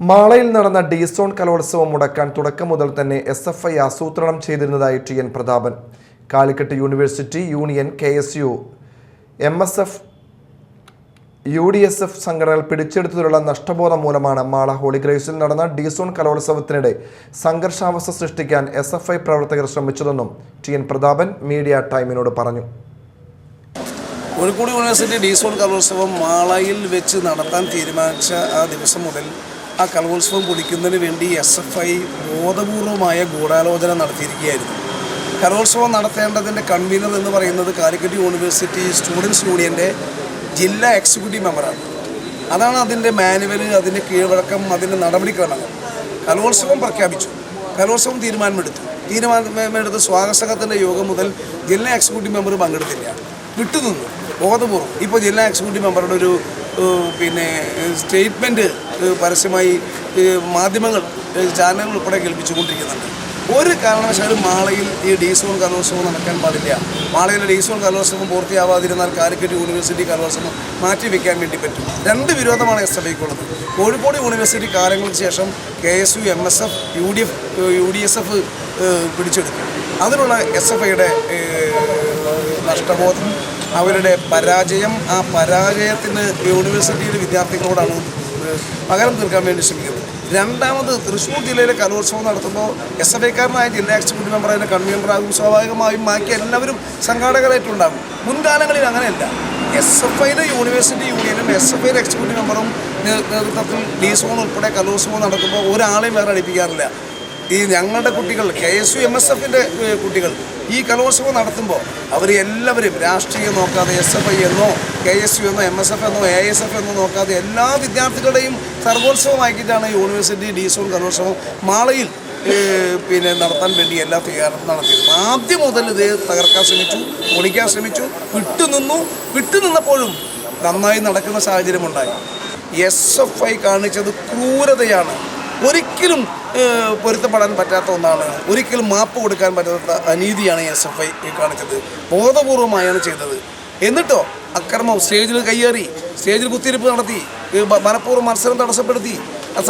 മാളയിൽ നടന്ന ഡി-സോൺ കലോത്സവം മുടക്കാൻ തുടക്കം മുതൽ തന്നെ എസ്.എഫ്.ഐ ആസൂത്രണം ചെയ്തിരുന്നതായി TN. Prathapan. Calicut university union, KSU, MSF, UDSF സംഘടനകൾ പിടിച്ചെടുത്തതിലുള്ള നഷ്ടബോധം മൂലമാണ് മാള ഹോളിഗ്രേസിൽ നടന്ന ഡി-സോൺ കലോത്സവത്തിനിടെ സംഘർഷാവസ്ഥ സൃഷ്ടിക്കാൻ എസ്.എഫ്.ഐ പ്രവർത്തകർ ശ്രമിച്ചതെന്നും ടി.എൻ. പ്രതാപൻ മീഡിയ ടൈമിനോട് പറഞ്ഞു. കോഴിക്കോട് യൂണിവേഴ്സിറ്റി ഡി-സോൺ കലോത്സവം മാളയിൽ വെച്ച് നടത്താൻ തീരുമാനിച്ച ആ ദിവസം മുതൽ ആ കലോത്സവം പൊളിക്കുന്നതിന് വേണ്ടി എസ്.എഫ്.ഐ ബോധപൂർവമായ ഗൂഢാലോചന നടത്തിയിരിക്കുകയായിരുന്നു. കലോത്സവം നടത്തേണ്ടതിൻ്റെ കൺവീനർ എന്ന് പറയുന്നത് കാലിക്കറ്റ് യൂണിവേഴ്സിറ്റി സ്റ്റുഡൻസ് യൂണിയൻ്റെ ജില്ലാ എക്സിക്യൂട്ടീവ് മെമ്പറാണ്. അതാണ് അതിൻ്റെ മാനുവൽ, അതിൻ്റെ കീഴ്വഴക്കം, അതിൻ്റെ നടപടിക്രമങ്ങൾ. കലോത്സവം പ്രഖ്യാപിച്ചു, കലോത്സവം തീരുമാനമെടുത്ത് സ്വാഗത സംഘത്തിൻ്റെ യോഗം മുതൽ ജില്ലാ എക്സിക്യൂട്ടീവ് മെമ്പർ പങ്കെടുത്തില്ല, വിട്ടുനിന്നു ബോധപൂർവ്വം. ഇപ്പോൾ ജില്ലാ എക്സിക്യൂട്ടീവ് മെമ്പറുടെ ഒരു സ്റ്റേറ്റ്മെൻറ്റ് പരസ്യമായി മാധ്യമങ്ങൾ, ചാനലുകൾ ഉൾപ്പെടെ കേൾപ്പിച്ചുകൊണ്ടിരിക്കുന്നുണ്ട്. ഒരു കാരണവശാലും മാളയിൽ ഈ ഡി-സോൺ കലോത്സവം നടക്കാൻ പാടില്ല. മാളയിലെ ഡി-സോൺ കലോത്സവം പൂർത്തിയാവാതിരുന്നാൽ കാലിക്കറ്റ് യൂണിവേഴ്സിറ്റി കലോത്സവം മാറ്റിവെക്കാൻ വേണ്ടി പറ്റും. രണ്ട് വിരോധമാണ് എസ്.എഫ്.ഐക്കുള്ളത്. കോഴിക്കോട് യൂണിവേഴ്സിറ്റി കാലങ്ങൾക്ക് ശേഷം KSU, MSF, UDSF പിടിച്ചെടുക്കും. അതിനുള്ള എസ്.എഫ്.ഐയുടെ നഷ്ടബോധം, അവരുടെ പരാജയം, ആ പരാജയത്തിന് യൂണിവേഴ്സിറ്റിയിലെ വിദ്യാർത്ഥികളോടാണ് പകരം തീർക്കാൻ വേണ്ടി ശ്രമിക്കുന്നത്. രണ്ടാമത്, തൃശ്ശൂർ ജില്ലയിലെ കലോത്സവം നടത്തുമ്പോൾ എസ്.എഫ്.ഐക്കാരനായ ജില്ലാ എക്സിക്യൂട്ടീവ് മെമ്പർ അതിൻ്റെ കൺവീനറാകും. സ്വാഭാവികമായും ബാക്കി എല്ലാവരും സംഘാടകരായിട്ടുണ്ടാകും. മുൻകാലങ്ങളിൽ അങ്ങനെയല്ല. എസ്.എഫ്.ഐയുടെ യൂണിവേഴ്സിറ്റി യൂണിയനും എസ്.എഫ്.ഐയുടെ എക്സിക്യൂട്ടീവ് മെമ്പറും നേതൃത്വത്തിൽ ഡി-സോൺ ഉൾപ്പെടെ കലോത്സവം നടത്തുമ്പോൾ ഒരാളെയും വേറെ അടുപ്പിക്കാറില്ല. ഈ ഞങ്ങളുടെ കുട്ടികൾ, KSU, MSFൻ്റെ കുട്ടികൾ ഈ കലോത്സവം നടത്തുമ്പോൾ അവർ എല്ലാവരും രാഷ്ട്രീയം നോക്കാതെ, എസ്.എഫ്.ഐ എന്നോ KSU എന്നോ MSF എന്നോ ASF എന്നോ നോക്കാതെ എല്ലാ വിദ്യാർത്ഥികളുടെയും സർവോത്സവമാക്കിയിട്ടാണ് യൂണിവേഴ്സിറ്റി ഡി-സോൺ കലോത്സവം മാളയിൽ നടത്താൻ വേണ്ടി എല്ലാ തയ്യാറെടുപ്പും നടത്തിയത്. ആദ്യം മുതൽ ഇത് തകർക്കാൻ ശ്രമിച്ചു, പൊളിക്കാൻ ശ്രമിച്ചു, വിട്ടുനിന്നപ്പോഴും നന്നായി നടക്കുന്ന സാഹചര്യമുണ്ടായി. എസ്.എഫ്.ഐ കാണിച്ചത് ക്രൂരതയാണ്. ഒരിക്കലും പൊരുത്തപ്പെടാൻ പറ്റാത്ത ഒന്നാണ്. ഒരിക്കലും മാപ്പ് കൊടുക്കാൻ പറ്റാത്ത അനീതിയാണ് എസ്.എഫ്.ഐ കാണിച്ചത്. ബോധപൂർവമായാണ് ചെയ്തത്. എന്നിട്ടോ അക്രമം, സ്റ്റേജിൽ കയ്യേറി, സ്റ്റേജിൽ കുത്തിയിരിപ്പ് നടത്തി, മനഃപൂർവ്വം മത്സരം തടസ്സപ്പെടുത്തി,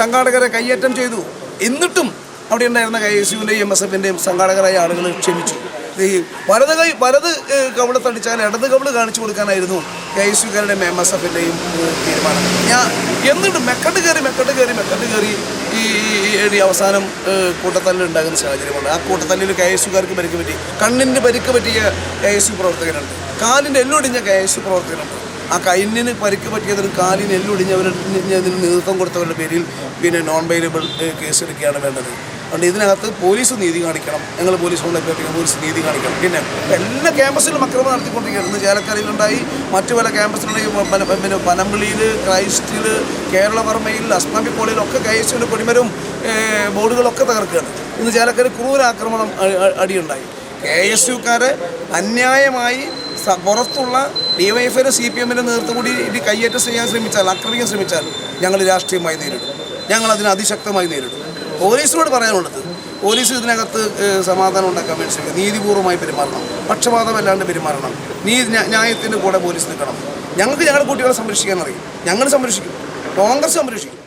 സംഘാടകരെ കയ്യേറ്റം ചെയ്തു. എന്നിട്ടും അവിടെ ഉണ്ടായിരുന്ന KSUവിൻ്റെയും MSFൻ്റെയും സംഘാടകരായ ആളുകൾ ക്ഷമിച്ചു. ഈ വലത് കവിളത്തടിച്ചാൽ ഇടത് കവിള് കാണിച്ചു കൊടുക്കാനായിരുന്നു KSUക്കാരുടെയും MSFൻ്റെയും തീരുമാനം. എന്നിട്ടും മെക്കട്ട് കയറി ഈ അവസാനം കൂട്ടത്തല്ലിൽ ഉണ്ടാകുന്ന സാഹചര്യമുണ്ട്. ആ കൂട്ടത്തല്ലിൽ KSUക്കാർക്ക് പരിക്ക് പറ്റി, കണ്ണിന് പരിക്ക് പറ്റിയ KSU പ്രവർത്തകരുണ്ട്, കാലിൻ്റെ എല്ലൊടിഞ്ഞ KSU പ്രവർത്തകരുണ്ട്. ആ കൈന്നിന് പരിക്ക് പറ്റിയതിന് കാലിന് എല്ലൊടിഞ്ഞവരിന് നേതൃത്വം കൊടുത്തവരുടെ പേരിൽ നോൺ ബെയിലബിൾ കേസെടുക്കുകയാണ് വേണ്ടത്. അതുകൊണ്ട് ഇതിനകത്ത് പോലീസ് നീതി കാണിക്കണം. ഞങ്ങൾ പോലീസ് നീതി കാണിക്കണം. പിന്നെ എല്ലാ ക്യാമ്പസിലും അക്രമം നടത്തിക്കൊണ്ടിരിക്കുകയാണ്. ഇന്ന് ചേലക്കരയിലുണ്ടായി, മറ്റു പല ക്യാമ്പസിലുണ്ടായി, പനമ്പിളിയിൽ, ക്രൈസ്റ്റിൽ, കേരളവർമ്മയിൽ, അസ്മാബി കോളേജിലൊക്കെ KSUവിൻ്റെ കൊടിമരവും ബോർഡുകളൊക്കെ തകർക്കുകയാണ്. ഇന്ന് ചേലക്കര ക്രൂരാക്രമണം അടിയുണ്ടായി. KSUക്കാരെ അന്യായമായി പുറത്തുള്ള DYFIയുടെ CPMൻ്റെ നേതൃത്വം കൂടി ഇത് കയ്യേറ്റം ചെയ്യാൻ ശ്രമിച്ചാൽ, ആക്രമിക്കാൻ ശ്രമിച്ചാൽ ഞങ്ങൾ രാഷ്ട്രീയമായി നേരിടും. ഞങ്ങൾ അതിന് അതിശക്തമായി നേരിടും. പോലീസിനോട് പറയാനുള്ളത്, പോലീസ് ഇതിനകത്ത് സമാധാനം ഉണ്ടാക്കാൻ വേണ്ടി ശ്രമിക്കുക. നീതിപൂർവ്വമായി പെരുമാറണം, പക്ഷപാതമല്ലാണ്ട് പെരുമാറണം, ന്യായത്തിൻ്റെ കൂടെ പോലീസ് നിൽക്കണം. ഞങ്ങൾക്ക് ഞങ്ങളുടെ കുട്ടികളെ സംരക്ഷിക്കാൻ അറിയും. ഞങ്ങൾ സംരക്ഷിക്കും, കോൺഗ്രസ് സംരക്ഷിക്കും.